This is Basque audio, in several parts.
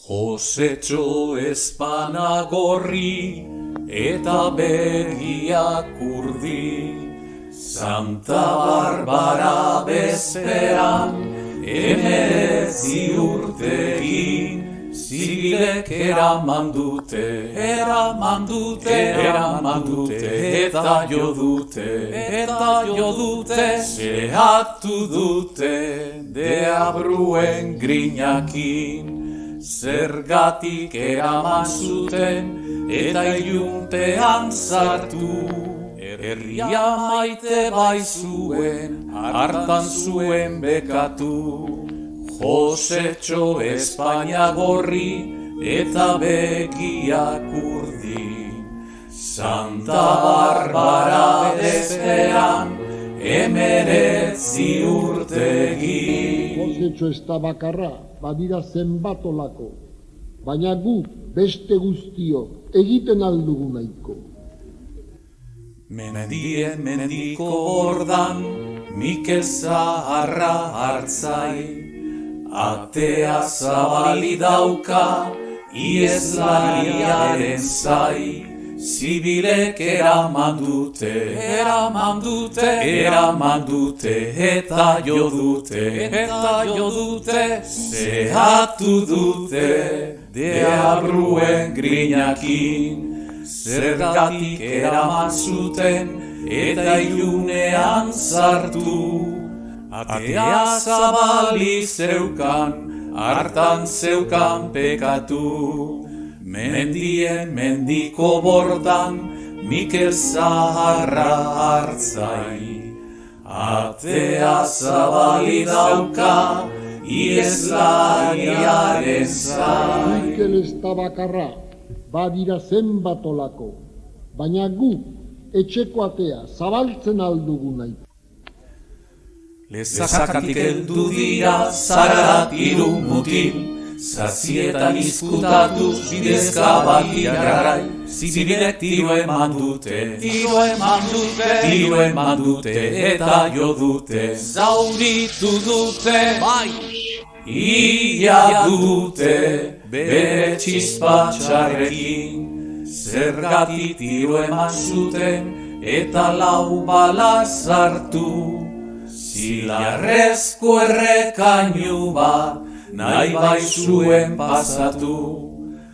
Josetxo Espanagorri eta begiak urdi, Santa Barbara bezperan 19 urtegi, zibilek eraman dute, eta jo dute, zehatu dute, deabruen grinakin, zergatik eraman zuten, eta ilunpean sartu. Herria maite bai zuen, hartan zuen bekatu. Josetxo Espainiagorri eta begiak urdi, Santa Barbara bezperan 19 urtegi. Josetxo ez da bakarra, badira zenbat olako, baina gu beste guztiok egiten aldugu nahiko. Mendien mendiko bordan, Mikel Zaharra hartzai, atea zabali dauka, ieslariaren zai, zibilek eraman dute, eta jo dute, zehatu dute, deabruen grinakin, zergatik eraman zuten, eta ilunean sartu. Atea zabali zeukan, hartan zeukan pekatu. Mendien mendiko bordan, Mikel Zaharra hartzai. Atea zabali dauka, ieslariaren zai. Mikel ez da bakarra, badira zenbat olako, baina gu etxeko atea zabaltzen aldugu nahi. Lezakatik heldu dira Zararat hiru mutil, zazietan izkutatu bidezka bati jarrai, zibilek tiro eman dute, eta jo dute, zauritu dute, bai, ia dute, bere txispa txarrekin, zergatik tiro eman zuten, eta 4 bala sartu. Zilarrezko errekainu bat, nahi bai zuen pasatu.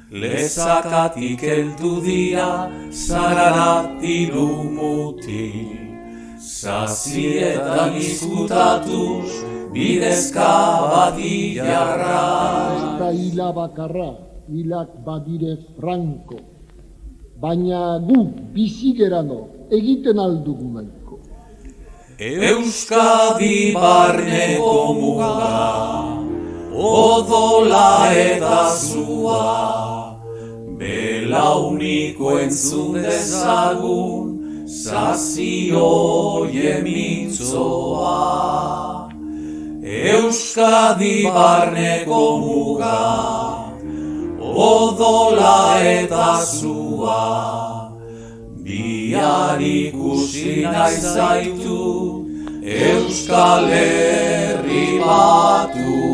Lezakatik heldu dira, Zararat hiru mutil. Zazietan izkutatuz, bidezka bati jarrai. Ez da hila bakarra, hilak badire franko, baina gu bizigerano egiten aldugu nahiko. Euskadi barneko muga, odola eta zua, belauniko entzun dezagun, zazioie mintzoa. Euskadi barneko muga, odola eta zua, bihar ikusi nahi zaitu, Euskal Herri batu.